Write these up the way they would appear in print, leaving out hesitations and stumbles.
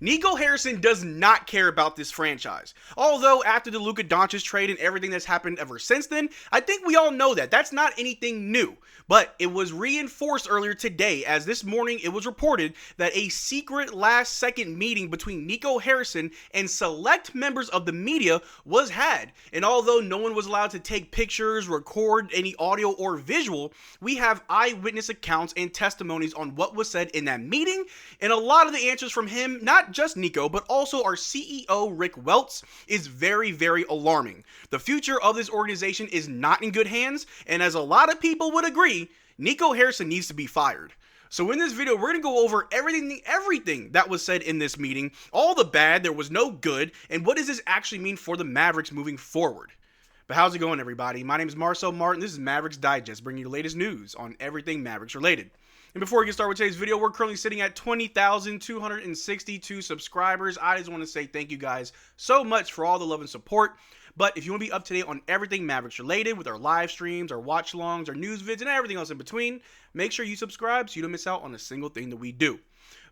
Nico Harrison does not care about this franchise. Although, after the Luka Doncic trade and everything that's happened ever since then, I think we all know that. That's not anything new. But it was reinforced earlier today, as this morning it was reported that a secret last-second meeting between Nico Harrison and select members of the media was had. And although no one was allowed to take pictures, record any audio or visual, we have eyewitness accounts and testimonies on what was said in that meeting, and a lot of the answers from him, not just Nico, but also our CEO, Rick Welts, is very, very alarming. The future of this organization is not in good hands, and as a lot of people would agree, Nico Harrison needs to be fired. So in this video, we're going to go over everything that was said in this meeting, all the bad, there was no good, and what does this actually mean for the Mavericks moving forward. But how's it going, everybody? My name is Marcel Martin. This is Mavs Digest, bringing you the latest news on everything Mavericks related. And before we get started with today's video, we're currently sitting at 20,262 subscribers. I just want to say thank you guys so much for all the love and support. But if you want to be up to date on everything Mavericks related with our live streams, our watch alongs, our news vids, and everything else in between, make sure you subscribe so you don't miss out on a single thing that we do.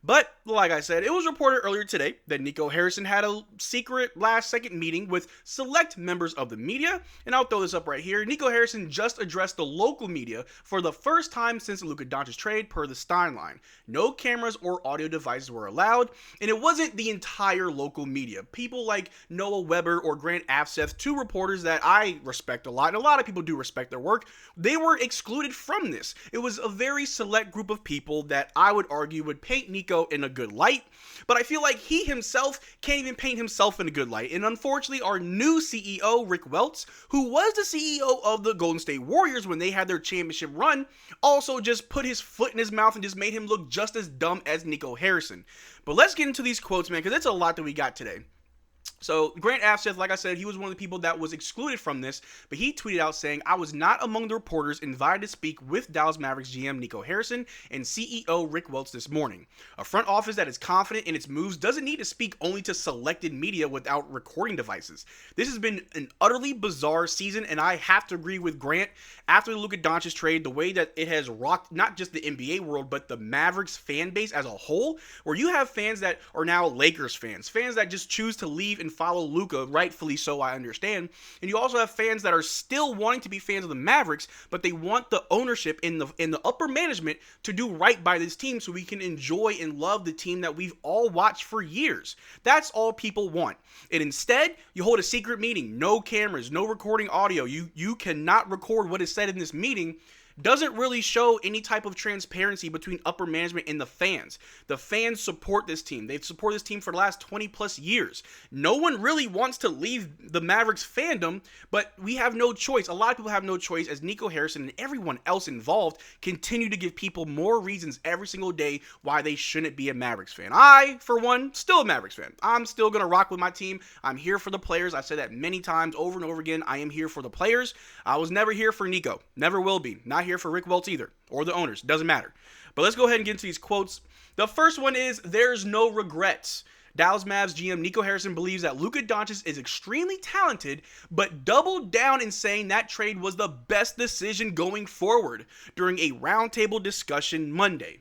But, like I said, it was reported earlier today that Nico Harrison had a secret last-second meeting with select members of the media, and I'll throw this up right here. Nico Harrison just addressed the local media for the first time since the Luka Doncic trade per the Stein line. No cameras or audio devices were allowed, and it wasn't the entire local media. People like Noah Weber or Grant Afseth, two reporters that I respect a lot, and a lot of people do respect their work, they were excluded from this. It was a very select group of people that I would argue would paint Nico in a good light, but I feel like he himself can't even paint himself in a good light. And unfortunately, our new CEO, Rick Welts, who was the CEO of the Golden State Warriors when they had their championship run, also just put his foot in his mouth and just made him look just as dumb as Nico Harrison. But let's get into these quotes, man, because it's a lot that we got today. So, Grant Afseth, like I said, he was one of the people that was excluded from this, but he tweeted out saying, "I was not among the reporters invited to speak with Dallas Mavericks GM Nico Harrison and CEO Rick Welts this morning. A front office that is confident in its moves doesn't need to speak only to selected media without recording devices. This has been an utterly bizarre season, and I have to agree with Grant. After the Luka Doncic trade, the way that it has rocked not just the NBA world, but the Mavericks fan base as a whole, where you have fans that are now Lakers fans that just choose to leave and follow Luka, rightfully so, I understand. And you also have fans that are still wanting to be fans of the Mavericks, but they want the ownership in the upper management to do right by this team so we can enjoy and love the team that we've all watched for years. That's all people want. And instead, you hold a secret meeting, no cameras, no recording audio. You cannot record what is said in this meeting. Doesn't really show any type of transparency between upper management and the fans. The fans support this team. They've supported this team for the last 20 plus years. No one really wants to leave the Mavericks fandom, but we have no choice. A lot of people have no choice as Nico Harrison and everyone else involved continue to give people more reasons every single day why they shouldn't be a Mavericks fan. I, for one, still a Mavericks fan. I'm still going to rock with my team. I'm here for the players. I've said that many times over and over again. I am here for the players. I was never here for Nico. Never will be. Not here for Rick Welts either, or the owners, doesn't matter. But let's go ahead and get into these quotes. The first one is, "There's no regrets." Dallas Mavs GM Nico Harrison believes that Luka Doncic is extremely talented, but doubled down in saying that trade was the best decision going forward during a roundtable discussion Monday.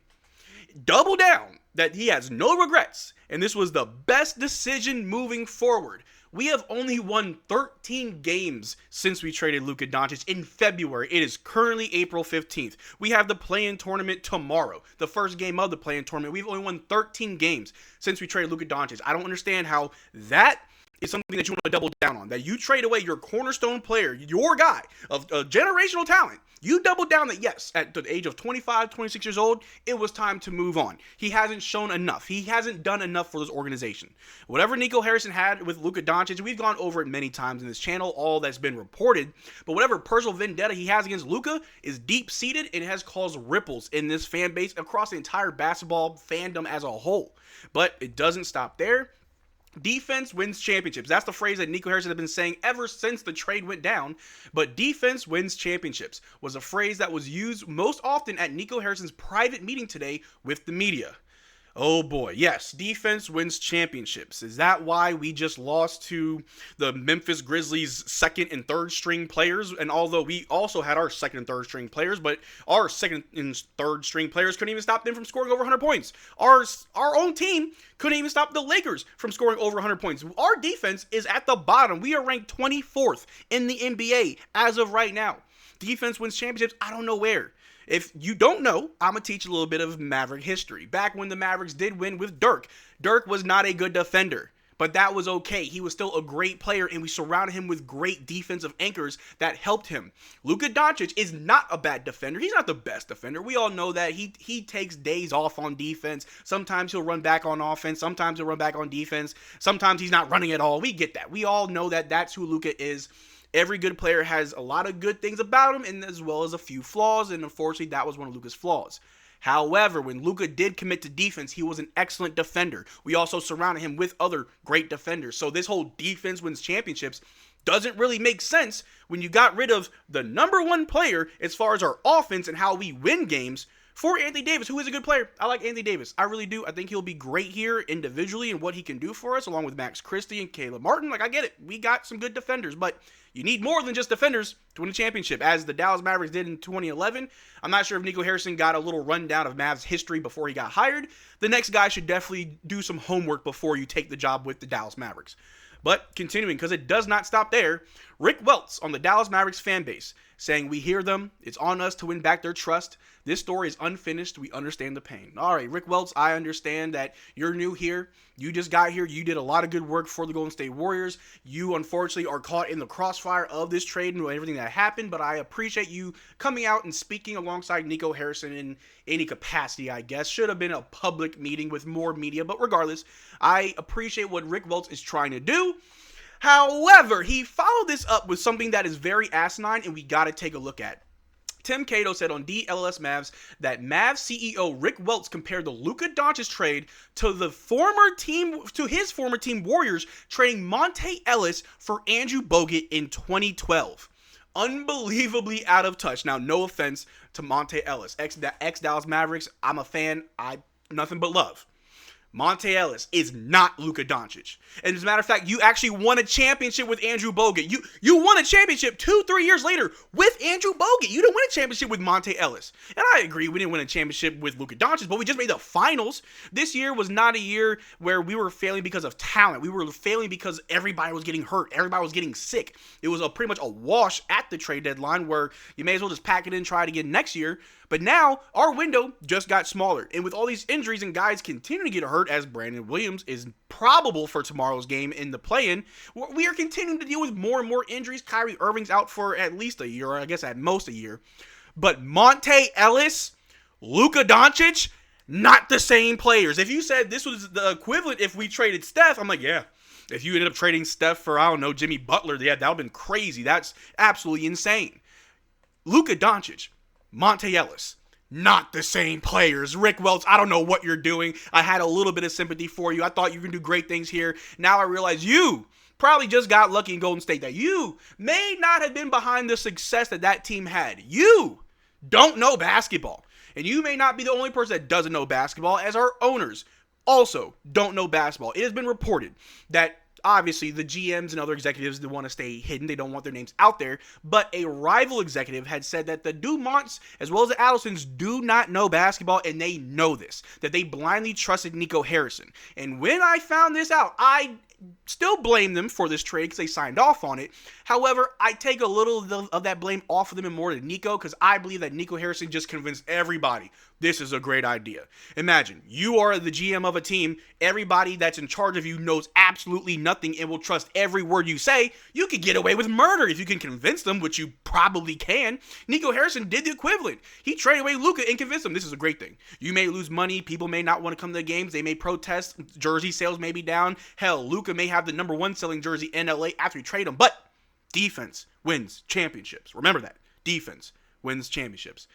Double down that he has no regrets, and this was the best decision moving forward. We have only won 13 games since we traded Luka Doncic in February. It is currently April 15th. We have the play-in tournament tomorrow, the first game of the play-in tournament. We've only won 13 games since we traded Luka Doncic. I don't understand how that is something that you want to double down on. That you trade away your cornerstone player, your guy of generational talent. You double down that, yes, at the age of 25, 26 years old, it was time to move on. He hasn't shown enough. He hasn't done enough for this organization. Whatever Nico Harrison had with Luka Doncic, we've gone over it many times in this channel, all that's been reported. But whatever personal vendetta he has against Luka is deep-seated and it has caused ripples in this fan base across the entire basketball fandom as a whole. But it doesn't stop there. Defense wins championships. That's the phrase that Nico Harrison has been saying ever since the trade went down. But defense wins championships was a phrase that was used most often at Nico Harrison's private meeting today with the media. Oh boy, yes, defense wins championships. Is that why we just lost to the Memphis Grizzlies' second and third string players? And although we also had our second and third string players, but our second and third string players couldn't even stop them from scoring over 100 points. Our own team couldn't even stop the Lakers from scoring over 100 points. Our defense is at the bottom. We are ranked 24th in the NBA as of right now. Defense wins championships, I don't know where. If you don't know, I'm going to teach a little bit of Maverick history. Back when the Mavericks did win with Dirk, Dirk was not a good defender, but that was okay. He was still a great player, and we surrounded him with great defensive anchors that helped him. Luka Doncic is not a bad defender. He's not the best defender. We all know that. He takes days off on defense. Sometimes he'll run back on offense. Sometimes he'll run back on defense. Sometimes he's not running at all. We get that. We all know that that's who Luka is. Every good player has a lot of good things about him, and as well as a few flaws, and unfortunately, that was one of Luka's flaws. However, when Luka did commit to defense, he was an excellent defender. We also surrounded him with other great defenders. So this whole defense wins championships doesn't really make sense when you got rid of the number one player as far as our offense and how we win games for Anthony Davis, who is a good player. I like Anthony Davis. I really do. I think he'll be great here individually and what he can do for us, along with Max Christie and Caleb Martin. Like, I get it. We got some good defenders, but you need more than just defenders to win a championship, as the Dallas Mavericks did in 2011. I'm not sure if Nico Harrison got a little rundown of Mavs history before he got hired. The next guy should definitely do some homework before you take the job with the Dallas Mavericks. But continuing, because it does not stop there, Rick Welts on the Dallas Mavericks fan base saying, "We hear them. It's on us to win back their trust. This story is unfinished. We understand the pain." All right, Rick Welts, I understand that you're new here. You just got here. You did a lot of good work for the Golden State Warriors. You, unfortunately, are caught in the crossfire of this trade and everything that happened, but I appreciate you coming out and speaking alongside Nico Harrison in any capacity, I guess. Should have been a public meeting with more media, but regardless, I appreciate what Rick Welts is trying to do. However, he followed this up with something that is very asinine, and we got to take a look at. Tim Cato said on DLS Mavs that Mavs CEO Rick Welts compared the Luka Doncic trade to his former team Warriors trading Monte Ellis for Andrew Bogut in 2012. Unbelievably out of touch. Now, no offense to Monte Ellis, ex-Dallas Mavericks. I'm a fan. Nothing but love. Monte Ellis is not Luka Doncic. And as a matter of fact, you actually won a championship with Andrew Bogut. You won a championship 2-3 years later with Andrew Bogut. You didn't win a championship with Monte Ellis. And I agree, we didn't win a championship with Luka Doncic, but we just made the finals. This year was not a year where we were failing because of talent. We were failing because everybody was getting hurt. Everybody was getting sick. It was pretty much a wash at the trade deadline where you may as well just pack it in and try it again next year. But now, our window just got smaller. And with all these injuries and guys continuing to get hurt, as Brandon Williams is probable for tomorrow's game in the play-in, we are continuing to deal with more and more injuries. Kyrie Irving's out for at least a year, or I guess at most a year. But Monte Ellis, Luka Doncic, not the same players. If you said this was the equivalent if we traded Steph, I'm like, yeah. If you ended up trading Steph for, I don't know, Jimmy Butler, yeah, that would have been crazy. That's absolutely insane. Luka Doncic, Monte Ellis, not the same players. Rick Welts, I don't know what you're doing. I had a little bit of sympathy for you. I thought you could do great things here. Now I realize you probably just got lucky in Golden State, that you may not have been behind the success that team had. You don't know basketball. And you may not be the only person that doesn't know basketball, as our owners also don't know basketball. It has been reported that obviously the GMs and other executives, they want to stay hidden. They don't want their names out there. But a rival executive had said that the Dumonts, as well as the Allisons, do not know basketball, and they know this, that they blindly trusted Nico Harrison. And when I found this out, I still blame them for this trade because they signed off on it. However, I take a little of that blame off of them and more to Nico, because I believe that Nico Harrison just convinced everybody this is a great idea. Imagine, you are the GM of a team. Everybody that's in charge of you knows absolutely nothing and will trust every word you say. You could get away with murder if you can convince them, which you probably can. Nico Harrison did the equivalent. He traded away Luka and convinced them this is a great thing. You may lose money. People may not want to come to the games. They may protest. Jersey sales may be down. Hell, Luka may have the number one selling jersey in LA after you trade him. But defense wins championships. Remember that. Defense wins championships.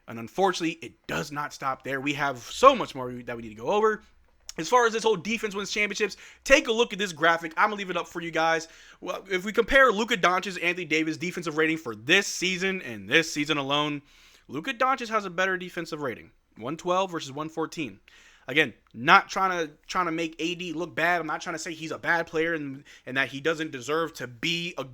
And unfortunately, it does not stop there. We have so much more that we need to go over. As far as this whole defense wins championships, take a look at this graphic. I'm going to leave it up for you guys. Well, if we compare Luka Doncic and Anthony Davis' defensive rating for this season and this season alone, Luka Doncic has a better defensive rating. 112 versus 114. Again, not trying to make AD look bad. I'm not trying to say he's a bad player and that he doesn't deserve to be a,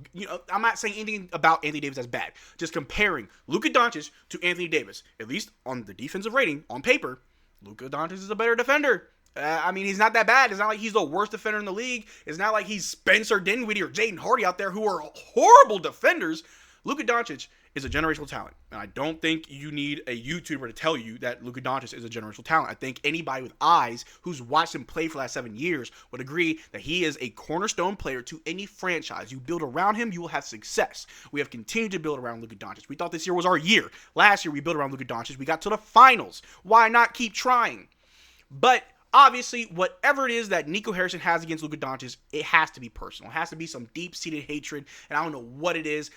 I'm not saying anything about Anthony Davis that's bad. Just comparing Luka Doncic to Anthony Davis, at least on the defensive rating on paper, Luka Doncic is a better defender. I mean, he's not that bad. It's not like he's the worst defender in the league. It's not like he's Spencer Dinwiddie or Jaden Hardy out there who are horrible defenders. Luka Doncic is a generational talent. And I don't think you need a YouTuber to tell you that Luka Doncic is a generational talent. I think anybody with eyes who's watched him play for the last 7 years would agree that he is a cornerstone player to any franchise. You build around him, you will have success. We have continued to build around Luka Doncic. We thought this year was our year. Last year, we built around Luka Doncic. We got to the finals. Why not keep trying? But obviously, whatever it is that Nico Harrison has against Luka Doncic, it has to be personal. It has to be some deep-seated hatred, and I don't know what it is.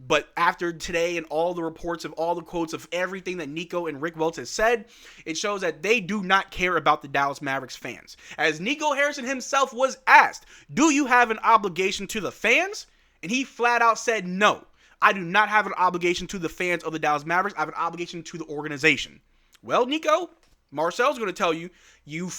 But after today and all the reports of all the quotes of everything that Nico and Rick Welts has said, it shows that they do not care about the Dallas Mavericks fans. As Nico Harrison himself was asked, do you have an obligation to the fans? And he flat out said, no, I do not have an obligation to the fans of the Dallas Mavericks. I have an obligation to the organization. Well, Nico, Marcel's going to tell you, you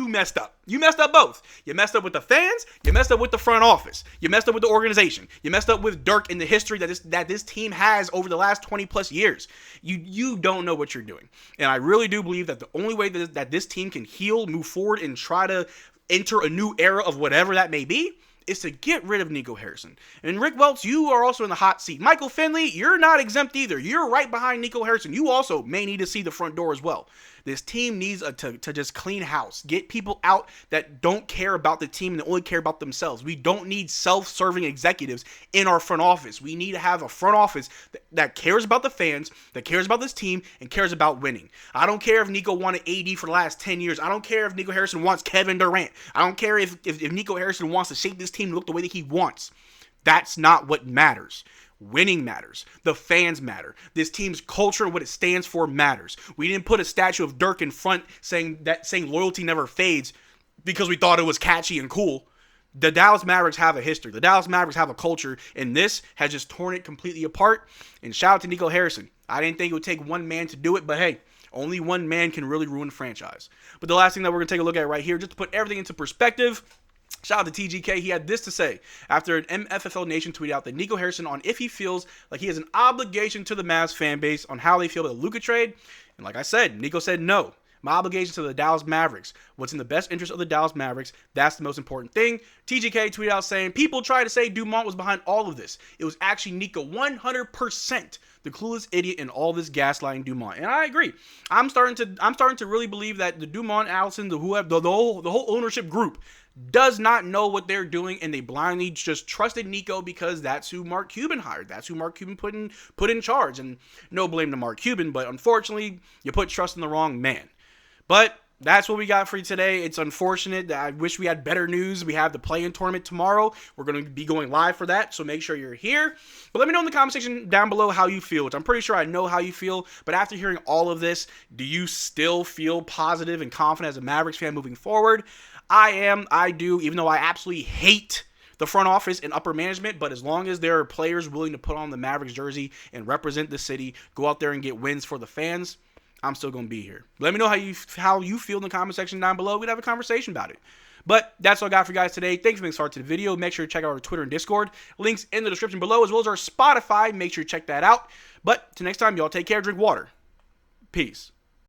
messed up. You messed up both. You messed up with the fans. You messed up with the front office. You messed up with the organization. You messed up with Dirk in the history that this team has over the last 20 plus years. You don't know what you're doing. And I really do believe that the only way that this team can heal, move forward, and try to enter a new era of whatever that may be is to get rid of Nico Harrison. And Rick Welts, you are also in the hot seat. Michael Finley, you're not exempt either. You're right behind Nico Harrison. You also may need to see the front door as well. This team needs to just clean house. Get people out that don't care about the team and only care about themselves. We don't need self-serving executives in our front office. We need to have a front office that cares about the fans, that cares about this team, and cares about winning. I don't care if Nico wanted AD for the last 10 years. I don't care if Nico Harrison wants Kevin Durant. I don't care if Nico Harrison wants to shape this team to look the way that he wants. That's not what matters. Winning matters. The fans matter. This team's culture and what it stands for matters. We didn't put a statue of Dirk in front saying loyalty never fades because we thought it was catchy and cool. The Dallas Mavericks have a history. The Dallas Mavericks have a culture, and this has just torn it completely apart. And shout out to Nico Harrison. I didn't think it would take one man to do it, but hey, only one man can really ruin a franchise. But the last thing that we're going to take a look at right here, just to put everything into perspective, shout out to TGK. He had this to say after an MFFL Nation tweeted out that Nico Harrison on if he feels like he has an obligation to the Mavs fan base on how they feel about the Luka trade. And like I said, Nico said no. My obligation to the Dallas Mavericks. What's in the best interest of the Dallas Mavericks. That's the most important thing. TGK tweeted out saying, people try to say Dumont was behind all of this. It was actually Nico 100%. The clueless idiot in all this gaslighting Dumont. And I agree. I'm starting to really believe that the Dumont, Allison, the whole ownership group does not know what they're doing, and they blindly just trusted Nico because that's who Mark Cuban hired. That's who Mark Cuban put in charge. And no blame to Mark Cuban, but unfortunately, you put trust in the wrong man. But that's what we got for you today. It's unfortunate. I wish we had better news. We have the play-in tournament tomorrow. We're going to be going live for that, so make sure you're here. But let me know in the comment section down below how you feel, which I'm pretty sure I know how you feel. But after hearing all of this, do you still feel positive and confident as a Mavericks fan moving forward? I do, even though I absolutely hate the front office and upper management, but as long as there are players willing to put on the Mavericks jersey and represent the city, go out there and get wins for the fans, I'm still going to be here. Let me know how you feel in the comment section down below. We'd have a conversation about it. But that's all I got for you guys today. Thanks for being started to the video. Make sure to check out our Twitter and Discord. Links in the description below, as well as our Spotify. Make sure you check that out. But till next time, y'all take care, drink water. Peace.